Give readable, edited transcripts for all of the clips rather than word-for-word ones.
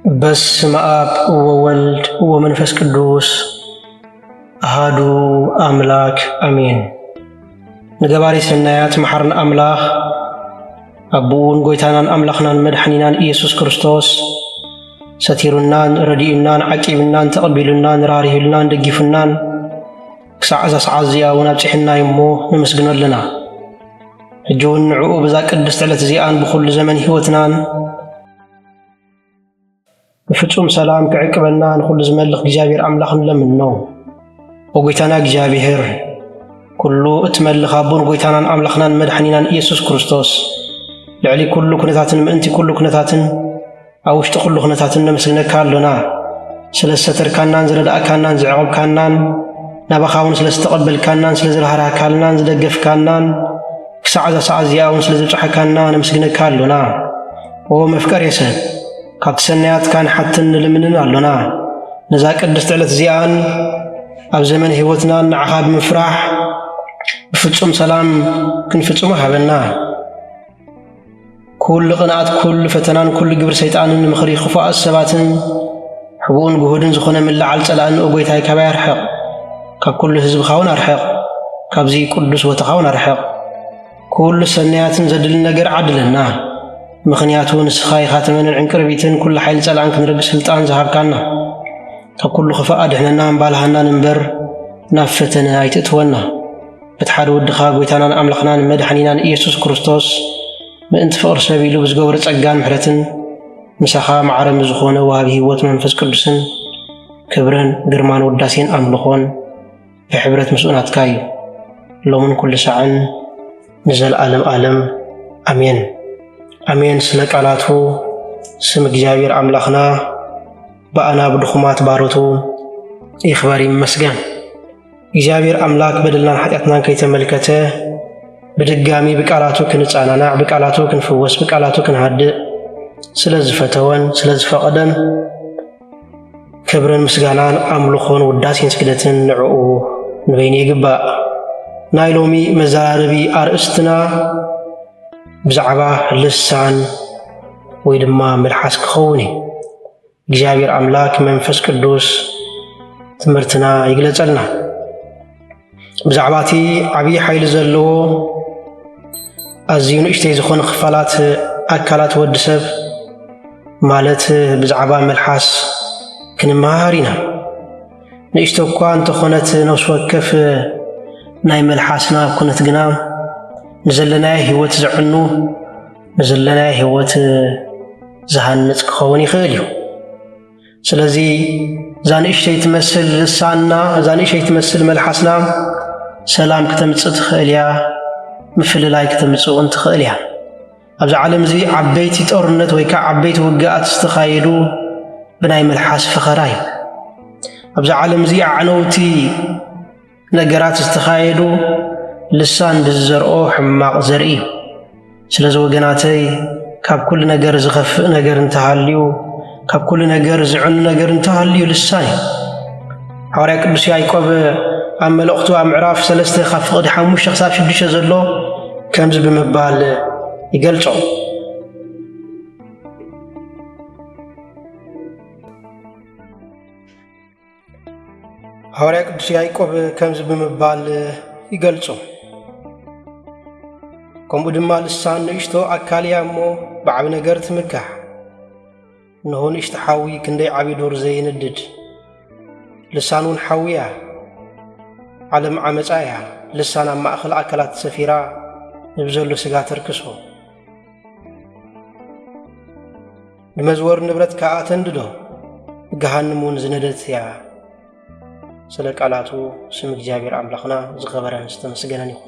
በስመ አብ ወወልድ ወመንፈስ ቅዱስ አሐዱ አምላክ አሜን። ንገባሪ ሰናያት መሐረና አምላኽ አቡን ጎይታናን አምላኽናን መድኃኒናን ኢየሱስ ክርስቶስ ሰቲሩናን ረዲኡናን ዓቂብናን ተቐቢሉናን ራሪሁልናን ደጊፉናን ክሳዕ እዛ ሰዓት እዚኣ እውን ኣብፅሕና እሞ ንመስግኖ ኣለና። ሕጂ እውን ንዕኡ በዛ ቅድስቲ ዕለት እዚኣን ብኩሉ ዘመን ህይወትናን بفتصوم سلام كعقبنا نخل زملخ እግዚአብሔር አምላኽ እንለምነው። ወጎይታና እግዚአብሔር ኩሉ እትመልኽ አቡን ጎይታናን አምላኽናን መድኃኒናን ኢየሱስ ክርስቶስ ልዕሊ ኩሉ ኩነታትን ምእንቲ ኩሉ ኩነታትን ኣብ ውሽጢ ኩሉ ኩነታትን ነመስግነካ ኣለና። ስለዝሰተርካናን ዝረዳእካናን ዝዕቐብካናን ናባኻ እውን ስለዝተቐበልካናን ስለዝረሃርካልናን ዝደገፍካናን ክሳዕ እዛ ሰዓት እዚኣ እውን ስለዘብፅሐካና ነመስግነካ ኣለና። ኦ መፍቀሬ ሰብ ካብቲ ሰናያትካን ሓትን ንልምንን ኣለና። ነዛ ቅድስቲ ዕለት እዚኣን ኣብ ዘመን ህይወትና ንዓኻ ብምፍራሕ ብፍጹም ሰላም ክንፍጽሞ ሃበና። ኩሉ ቅንዓት ኩሉ ፈተናን ኩሉ ግብሪ ሰይጣንን ምኽሪ ክፉኣት ሰባትን ሕቡእን ጉሁድን ዝኾነ ምልዓል ጸላእን ጎይታይ ካባይ ኣርሕቕ። ካብ ኩሉ ህዝብኻ እውን ኣርሕቕ። ካብዚ ቅዱስ ቦታኻ እውን ኣርሕቕ። ኩሉ ሰናያትን ዘድልን ነገር ዓድለና። ምኽንያቱ ንስኻ ኢኻ ተመንን ዕንቅርቢትን ኩሉ ሓይሊ ጸላእን ክንርግስ ስልጣን ዝሃብካና። ካብ ኩሉ ክፉእ ኣድሕነና እምባልሃናን እምበር ናብ ፈተነ ኣይትእትወና። በቲ ሓደ ወድኻ ጎይታናን ኣምላኽናን መድኃኒናን ኢየሱስ ክርስቶስ ምእንቲ ፍቕሪ ሰብ ኢሉ ብዝገበሮ ጸጋን ምሕረትን ምሳኻ ማዕረም ዝኾነ ዋሃቢ ህይወት መንፈስ ቅዱስን ክብርን ግርማን ውዳሴን ኣምልኾን ብሕብረት ምስኡናትካ እዩ ሎምን ኩሉ ሰዓን ንዘለዓለም ዓለም ኣሜን አሜን። ስለ ቃላቱ ስም እግዚአብሔር አምላኽና በአና ብድኹማት ባሮቱ ይኽበር ይመስገን። እግዚአብሔር አምላክ በደልናን ኃጢአትናን ከይተመልከተ በድጋሚ በቃላቱ ክንጻናናዕ በቃላቱ ክንፍወስ በቃላቱ ክንሃድእ ስለዝፈተወን ስለዝፈቀደን ክብርን ምስጋናን አምልኾን ውዳሴን ስግደትን ንዕኡ ንበይኒ ይግባእ። ናይ ሎሚ መዘራረቢ አርእስትና ብዛዕባ ልሳን ወይ ድማ መልሓስ ክኸውን እዩ። እግዚአብሔር አምላክ መንፈስ ቅዱስ ትምህርትና ይግለጸልና። ብዛዕባ እቲ ዓብዪ ሓይሊ ዘለዎ ኣዝዩ ንእሽተይ ዝኾነ ክፋላት ኣካላት ወዲ ሰብ ማለት ብዛዕባ መልሓስ ክንመሃር ኢና። ንእሽቶ እኳ እንተኾነት ነፍሲ ወከፍ ናይ መልሓስና ኩነት ግና ንዘለናይ ህይወት ዝዕኑ ንዘለናይ ህይወት ዝሃንጽ ክኸውን ይኽእል እዩ። ስለዚ እዛ ንእሽተይ ትመስል ልሳንና እዛ ንእሽተይ ትመስል መልሓስና ሰላም ክተምጽእ ትኽእል እያ፣ ምፍልላይ ክተምጽእ እውን ትኽእል እያ። ኣብዚ ዓለም እዚ ዓበይቲ ጦርነት ወይ ከዓ ዓበይቲ ውግኣት ዝተኻየዱ ብናይ መልሓስ ፈኸራ እዩ። ኣብዚ ዓለም እዚ ኣዕነውቲ ነገራት ዝተኻየዱ ልሳን ብዝዘርኦ ሕማቕ ዘርኢ እዩ። ስለዚ ወገናተይ ካብ ኩሉ ነገር ዝኸፍእ ነገር እንተሃልዩ ካብ ኩሉ ነገር ዝዕኑ ነገር እንተሃልዩ ልሳን እዩ። ሐዋርያ ቅዱስ ያዕቆብ ኣብ መልእኽቱ ኣብ ምዕራፍ 3 ካብ ፍቕዲ 5 ክሳብ 6 ዘሎ ከምዚ ብምባል ይገልጾ። ሐዋርያ ቅዱስ ያዕቆብ ከምዚ ብምባል ይገልጾ። ከምኡ ድማ ልሳን ንእሽቶ ኣካል እያ እሞ ብዓቢ ነገር ትምካሕ። እንሆ ንእሽቶ ሓዊ ክንደይ ዓብዪ ዱር ዘይንድድ። ልሳን እውን ሓዊ እያ፣ ዓለም ዓመፃ እያ። ልሳን ኣብ ማእኸል ኣካላት ሰፊራ ንብዘሎ ስጋ ተርክሶ ንመዝወር ንብረት ከዓ ተንድዶ ገሃንም እውን ዝነደት እያ። ስለ ቃላቱ ስም እግዚአብሔር አምላኽና ዝኸበረን ዝተመስገነን ይኹን።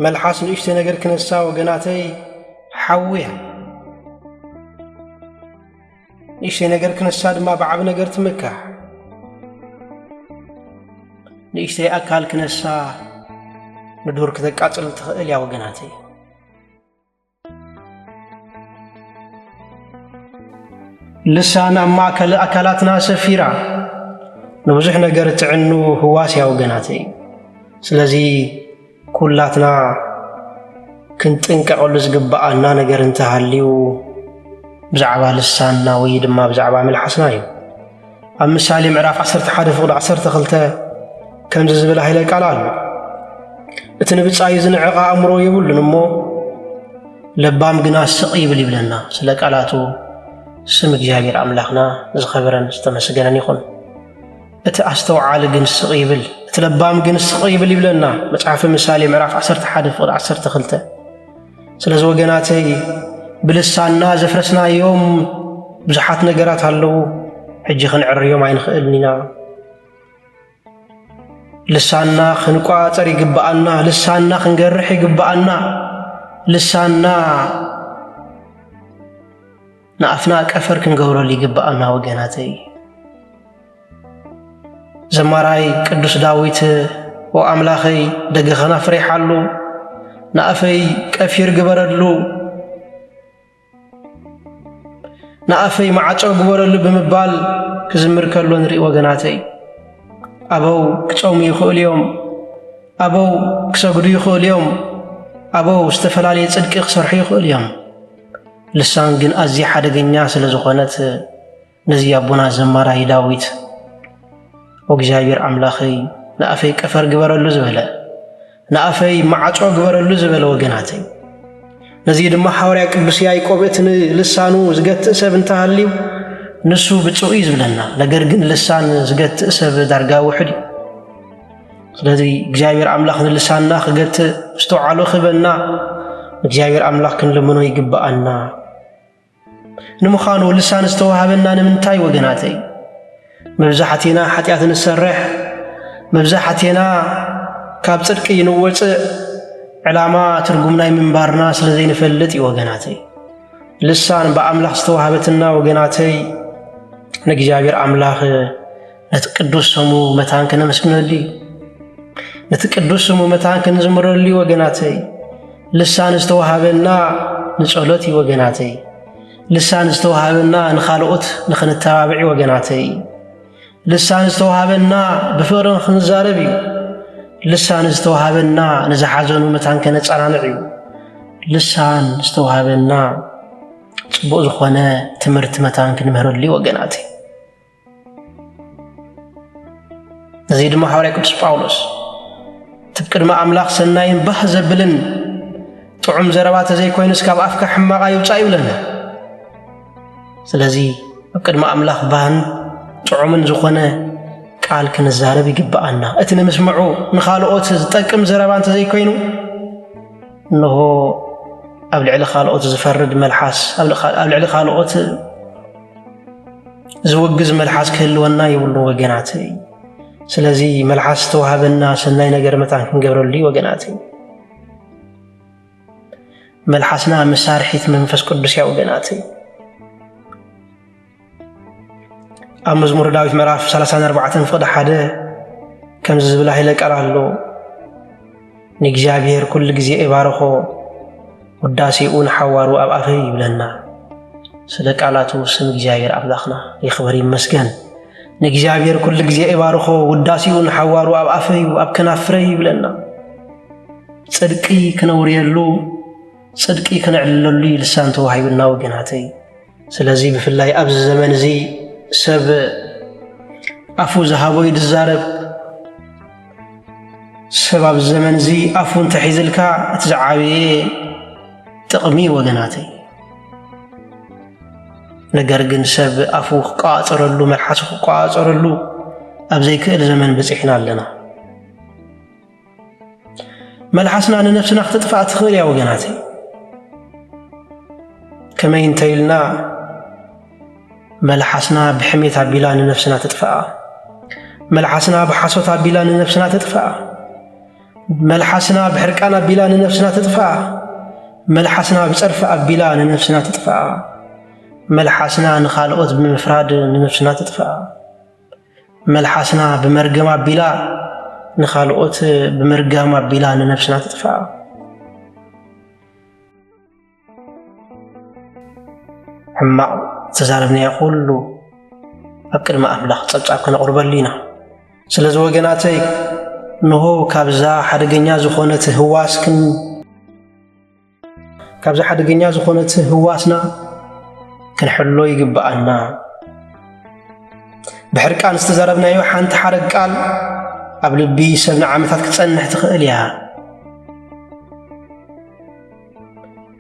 መልሓስ ንእሽተይ ነገር ክነሳ ወገናተይ ሓዊ እያ። ንእሽተይ ነገር ክነሳ ድማ ብዓቢ ነገር ትምካሕ። ንእሽተይ ኣካል ክነሳ ንዱር ክተቃጽል ትኽእል እያ ወገናተይ። ልሳን ኣብ ማእከል ኣካላትና ሰፊራ ንብዙሕ ነገር ትዕኑ ህዋስ እያ ወገናተይ። ስለዚ ኩላትና ክንጥንቀቐሉ ዝግባአና ነገር እንተሃልዩ بزعبا لساننا ويدما بزعبا ملحسنا يو أما سالي معراف 11 فقد 12 كم زبل هيلا قال الله اتنبص ايزن عقا امرو يبلن مو لبام غنا سقي بليبلنا سلا قالاتو سم እግዚአብሔር አምላክና ዝኸበረን ዝተመስገነን ይኹን እቲ አስተውዓል ግን ስقي ብል እቲ ለባም ግን ስقي በሊብለና መጽሐፍ ምሳሌ ምዕራፍ 11 ፍቅድ 12 ስለዚ ወገናተይ ብልሳና ዘፍረስናዮም ብዙሓት ነገራት አለው ሕጂ ክንዕርዮም አይንኽእልኒና ልሳና ክንቋጸር ይግባአና ልሳና ክንገርሕ ይግባአና ልሳና ናፍና ቀፈር ክንገብረሉ ይግባአና ወገናተይ ዘማራይ ቅዱስ ዳዊት ወአምላኸይ ደገኸና ፍሬሓሉ ናአፈይ ቀፊር ግበረሉ ናአፈይ ማዓጮ ግበረሉ ብምባል ክዝምር ከሎ ንርኢ ወገናተይ أبو كتومي يخوليهم أبو كسجدوا يخوليهم أبو استفلالي صدق خسرحي يخوليهم لسان جن أزي حدا جنياس لزخونت نزي أبونا زمارة داويت وجاير أملاخي نأفي كفر جبر اللزبلة نأفي معطو جبر اللزبلة وجناتي نزيد ما حورك بسياي قبتن لسانو زقت سبنتها الليو نسو بتصويز بلنا لقرقن لسان زقت أسب درقا وحدي ስለዚህ እግዚአብሔር አምላክን ልሳንና ከገት استوعالو خبنا እግዚአብሔር አምላክን ለምኖ ይግባአና ንምኻኑ ልሳን استوهبنا ንምንታይ ወገናተይ መብዛሕቲና ኃጢአትን ሰረሕ መብዛሕቲና ካብ ጽድቅ ይንወጽ ዕላማ ትርጉምናይ ምንባርና ስለዚህ ንፈልጥ ይወገናተይ ልሳን በአምላክ استوهبتنا ወገናተይ نجابير أملاخ نتقدس سمو متان كنا مسكنولي نتقدس سمو متان كنا زمرولي وجناتي لسان استوهبنا نصلاتي وجناتي لسان استوهبنا نخالقت نخن التابعي وجناتي لسان استوهبنا بفرن خنزاربي لسان استوهبنا نزحزن متان كنا تصانعي لسان استوهبنا ጽቡቕ ዝኾነ ትምህርት መታን ክንመሃረሉ ወገናተይ زيد ما حوالي قدس باولوس تبقد ما أملاخ سناين بحزبلن طعم زربات زي كوينس كاب أفكا حماقا يوصا يولنا سلازي تبقد ما أملاخ بان طعمن زخونه قال كنزارب يقبأنا اتنا مسمعو نخالقوت تقم زربات زي كوينو انه قبل على خالقوت زفرد ملحاس قبل على خالقوت زوجز ملحاس كلونا يولو وجناتي سلازي ملحاس توهبنا سناي نجر متان كنقبرلي وجناتي ملحاسنا مسارحيت منفس قدس يا وجناتي مزمور داويت مراف 34 فقد حدا كم زبل هيلك قالالو نيغزابير كل غزي يبارخو وداسيون حوارو ابافي يبلنا سلقالاتو سم እግዚአብሔር አምላክና ይخبر ይመስገን نجابير كل جزء يبارخو وداسيون حوارو أبافيو أبكنافري بلنا صدقي كنوريلو صدقي كنعللو لسان توحيبنا وجناتي سلازي بفلاي أبز زمن زي سب أفو زهابو يدزارب سبب الزمن زي أفو تحيزلكا تزعبي تقمي وجناتي نجرجن سب أفوخ قاصرلو ملحسخ قاصرلو أبزي كل زمن بزحنا لنا ملحسنا أن نفسنا اختطفى تخيل يا وجناتي كما ينتيلنا ملحسنا بحمية عبيلان نفسنا تدفع ملحسنا بحصوت عبيلان نفسنا تدفع ملحسنا بحركان عبيلان نفسنا تدفع ملحسنا بصرف عبيلان نفسنا تدفع ملحسنا نخالقوت بمفراد نفسنا تدفع ملحسنا بمرقم عبيلا نخالقوت بمرقم عبيلا نفسنا تدفع حما تزاربني يقول له أبكر ما أبلغ تصعب كنا قرب لينا سلز وجناتي نهو كابزا حدقنيا زخونة هواسكن كابزا حدقنيا زخونة هواسنا ክንሕሎ ይግባአና بحركان استزربنا يو حانت حرق قال قبل بي سبنا عامتات كتصنح تخيل يا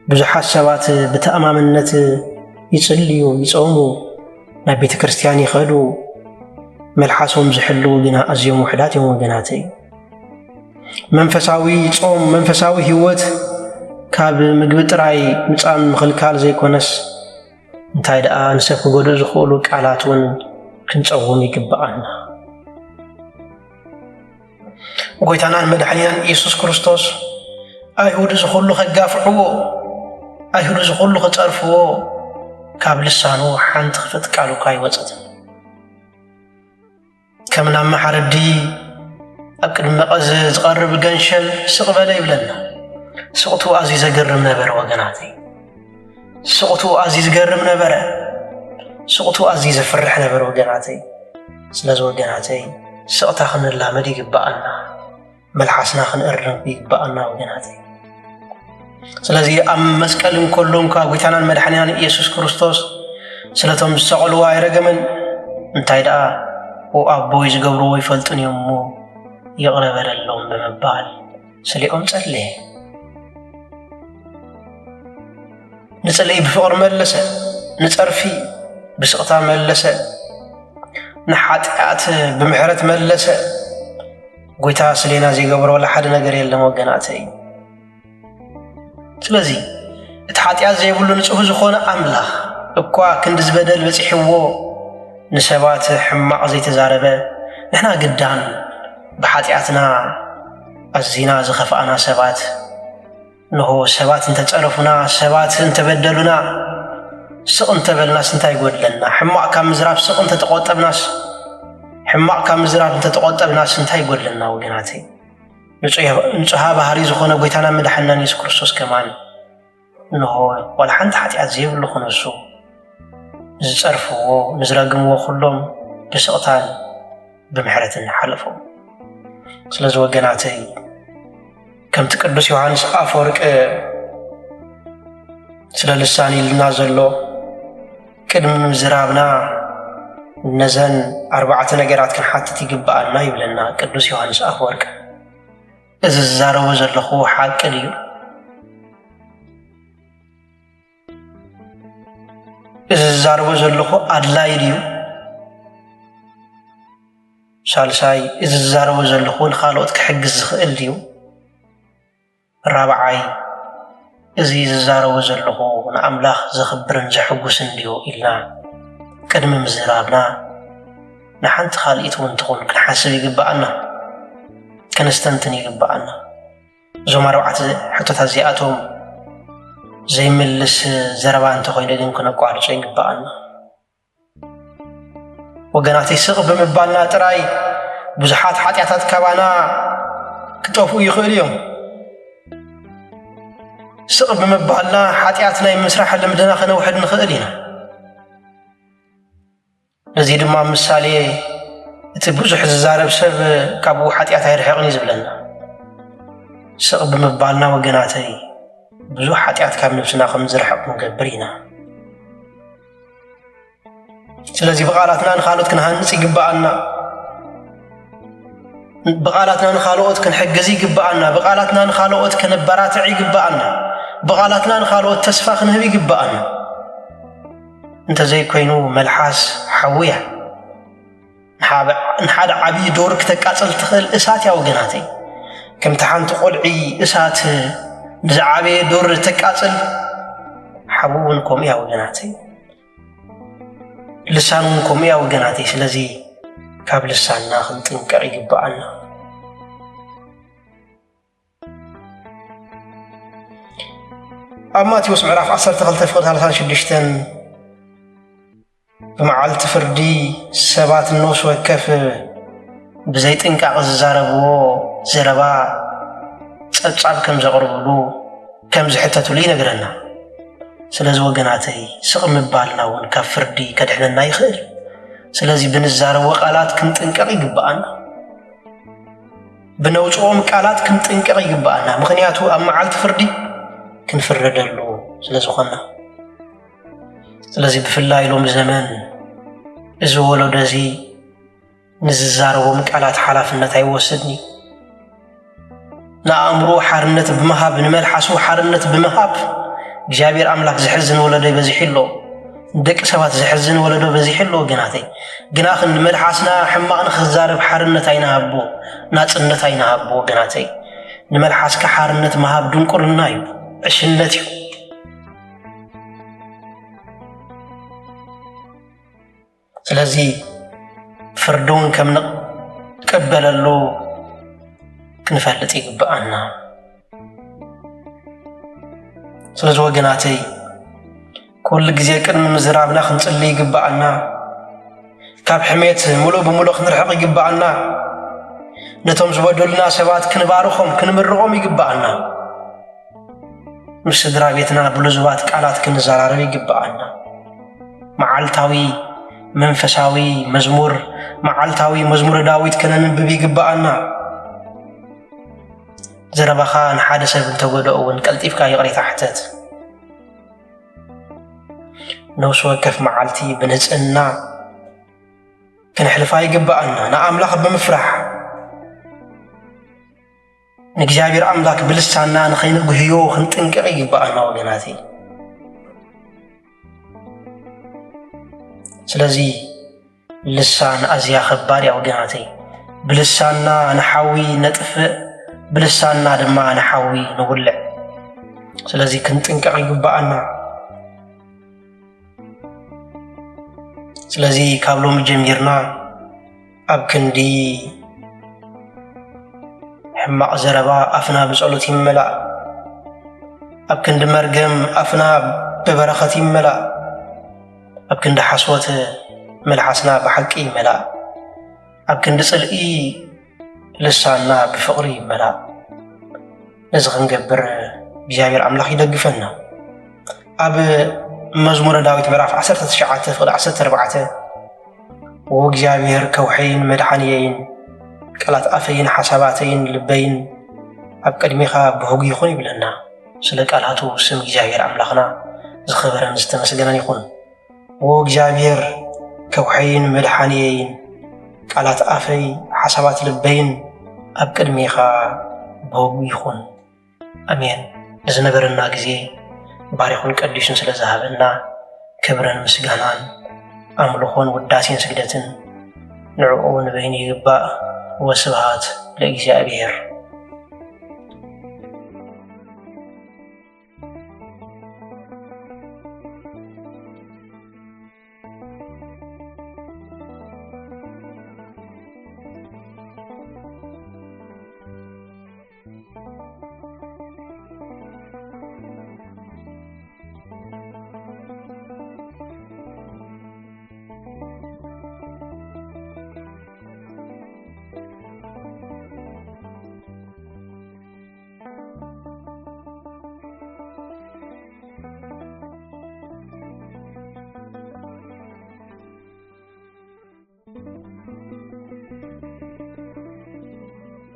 بزحات سبات بتأمامنت يصليو يصوموا نا بيت كريستيان يخدو ملحاسهم زحلو بنا ازيوم وحدات يوم وغناتي منفساوي صوم منفساوي هيوت كاب مغب طراي مصام مخلكال زي كونس انتاي دا نسف غدو زخولو قالاتون كنصوم يقبعنا وقيتنا المدحنين يسوع كريستوس ايهود زخلو خغافعو ايهود زخلو خصرفو كاب لسانو حنت خفت قالو كاي وصت كمنا محردي اقد مقز زقرب غنشل سقبل يبلنا سقطو عزيز غرم نبر وغناتي سقطو عزيز غرم نبر سقطو عزيز فرح نبر وغناتي سلاز وغناتي سقطا خن لامد يقبعنا ملحسنا خن ارن يقبعنا وغناتي سلازي ام مسكل كلهم كاغيتانا المدحنيان يسوع كريستوس سلاتهم سقلوا ايرغمن انتايدا او ابوي زغبرو يفلطن يمو يقرب لهم بمبال سليهم صلي نصلي بفقر ملسه نصرفي بسقطا ملسه نحاتات بمحرت ملسه غويتا سلينا زيغبرو لحد ነገር የለም ወገናተይ ስለዚህ እትሓጢያት ዘይብሉ ንጹህ ዝኾነ አምላኽ እኳ ክንድዝ በደል በጽሕዎ ንሰባት ሕማቕ ዘይተዛረበ ንሕና ግዳን بحاتياتنا الزنا زخفانا سبات نهو سبات انت تصرفنا سبات انت بدلنا سق انت بلناس انت يقول لنا حماق كم مزراب سق انت تقوطبناس حماق كم مزراب انت تقوطبناس انت يقول لنا وغناتي نصها بحري زخونه غيتانا مدحنا يسوع كريستوس كمان نهو ولا حنت حاتيات زيبلو خنسو زصرفو نزرغمو كلهم بسقطان بمحرتنا حلفوا سلاز وغناتي كم تقدس يوحنس افورق سلا لساني لنا زلو قدم مزرابنا نزن اربعه نغرات كنحاتت يغبانا يبلنا قدس يوحنس افورق اذ زارو زلخو حق ليو اذ زارو زلخو ادلاي ليو شالشاي إذا زارو زلخون خالوت كحجز خيليو رابعاي إذا زارو زلخون أملاخ زخبرن زحجوس نديو إلا كدم مزرابنا نحنت خاليت ونتخون كنحسب يقبعنا كنستنتني يقبعنا زمر وعت حتى تزياتهم زي ملس زربان تخوين لين كنا قارج يقبعنا وغناتي سق بمبالنا تراي بزحات حاتياتات كبانا كطفو يخيليهم سق بمبالنا حاتياتنا يمسرح لمدنا خنا وحد نخيلينا نزيد ما مثالي تبزح الزارب سب كابو حاتيات يرحقني زبلنا سق بمبالنا وغناتي بزح حاتيات كاب نفسنا خمزرحق مقبرينا ስለዚህ በቃላትና ንኻሎት ክንሃንጽ ይግባአና በቃላትና ንኻሎት ክንሕገዝ ይግባአና በቃላትና ንኻሎት ከነበራትዕ ይግባአና በቃላትና ንኻሎት ተስፋ ክንህብ ይግባአና እንተ ዘይኮይኑ መልሓስ ሓውያ ንሓደ ዓብዪ ዶር ክተቃፅል ትኽእል እሳት ያ ወገናተይ ከምቲ ሓንቲ ቆልዒ እሳት ንዝዓበየ ዶር ተቃፅል ሓውን ከምኡ ያ ወገናተይ لسانكم يا وغناتي سلازي كاب لساننا خنطنقق يغبعنا أماتيوس معراف 12 فقد 36 بمعالت فردي سبات النوس وكف بزي طنقق ززاربو زربا صصاب كم زقربلو كم زحتتو لي نغرنا سلاز وغناتي سق مبالنا ون كفردي كدحنا يخيل سلازي بنزار وقالات كنطنقق يغبانا بنوصوم قالات كنطنقق يغبانا مخنياتو امعالت فردي كنفردلو سلاز خنا ስለዚህ ብፍላይ ሎም ዘመን እዚ ወለዶ እዚ ንዝዛረቦም ቃላት ሓላፍነት ኣይወስድኒ ንኣእምሮ ሓርነት ብምሃብ ንመልሓሱ ሓርነት ብምሃብ እግዚአብሔር አምላክ ዝሕዝን ወለዶ በዚሕሎ ደቂ ሰባት ዝሕዝን ወለዶ በዚሕሎ ግናኸን ንመልሓስና ሕማቕ ንኽዛረብ ሓርነት ኣይናሃቦ ናጽነት ኣይናሃቦ ግናተይ ንመልሓስካ ሓርነት መሃብ ድንቁርና እዩ ዕሽነት እዩ ስለዚ ፍርዱን ከም ንቀበለሉ ክንፈልጥ ይግባአና ስለዚ ወገናተይ ኩሉ ግዜ ቅድሚ ምዝራብና ክንጽልይ ይግባአና ካብ ሕሜት ሙሉእ ብምሉእ ክንርሕቕ ይግባአና ነቶም ዝበደሉና ሰባት ክንባርኾም ክንምርቖም ይግባአና ምስ ስድራ ቤትና ብሉዙባት ቃላት ክንዘራረብ ይግባአና መዓልታዊ መንፈሳዊ መዝሙር መዓልታዊ መዝሙረ ዳዊት ከነንብብ ይግባአና ዘረባኻ ንሓደ ሰብ እንተጎደኦ እውን ቀልጢፍካ ይቕሪ ታሕተት ነፍሲ ወከፍ መዓልቲ ብንጽህና ክንሕልፋ ይግባአና ንኣምላኽ ብምፍራሕ ንእግዚአብሔር አምላክ ብልሳና ንኸይንጉህዮ ክንጥንቅቕ ይግባአና ወገናቲ ስለዚ ልሳን ኣዝያ ኸባድ እያ ወገናቲ ብልሳና ንሓዊ ነጥፍእ ብልሳና ድማ ንሓዊ ንውልዕ ስለዚ ክንጥንቅቕ ይግባአና ስለዚ ካብ ሎሚ ጀሚርና ኣብ ክንዲ ሕማቕ ዘረባ ኣፍና ብጸሎት ይመላእ ኣብ ክንዲ መርገም ኣፍና ብበረኸት ይመላእ ኣብ ክንዲ ሓስወት መልሓስና ብሓቂ ይመላእ ኣብ ክንዲ ጽልኢ ልሳንና ብፍቕሪ ይመላእ ነዚ ክንገብር እግዚአብሔር አምላኽ ይደግፈና ኣብ መዝሙረ ዳዊት ምዕራፍ 19 ፍቅዲ 14 ወእግዚአብሔር ከውሐይን መድኃኒየይን ቃላት ኣፈይን ሓሳባተይን ልበይን ኣብ ቅድሚኻ ብህጉ ይኹን ይብለና ስለ ቃላቱ ስም እግዚአብሔር አምላኽና ዝኸበረን ዝተመስገነን ይኹን ወእግዚአብሔር ከውሐይን መድኃኒየይን ቃላት ኣፈይ ሓሳባት ልበይን ኣብ ቅድሚኻ ብህጉ ይኹን አሜን ለዝነበረና ጊዜ ባሪኹን ቀዲሱን ስለ ዝሃበና ክብረን ምስጋናን ኣምልኾን ውዳሴን ስግደትን ንዕኡ ንበይን ይግባእ ወስብሃት ለእግዚአብሔር